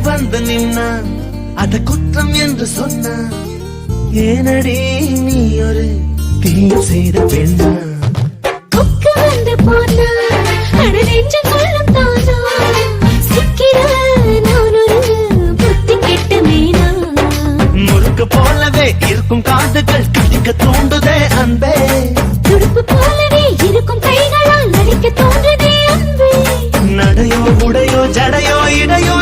வந்து நின்னா அத குற்றம் என்று சொன்னா ஏனடி நீ ஒரு தீய செய்த பெண்ணா கொக்கு வந்து போனா அட நெஞ்சு கொள்ளும் தானா சிக்கிற நான் ஒரு புத்தி கெட்ட மீனா முறுக்கு போலவே இருக்கும் காதுகள் கடிக்க தூண்டுதே அன்பே துடுப்பு போலவே இருக்கும் கைகளால் நடிக்க தோன்றுதே அன்பே நடையோ உடையோ ஜடையோ இடையோ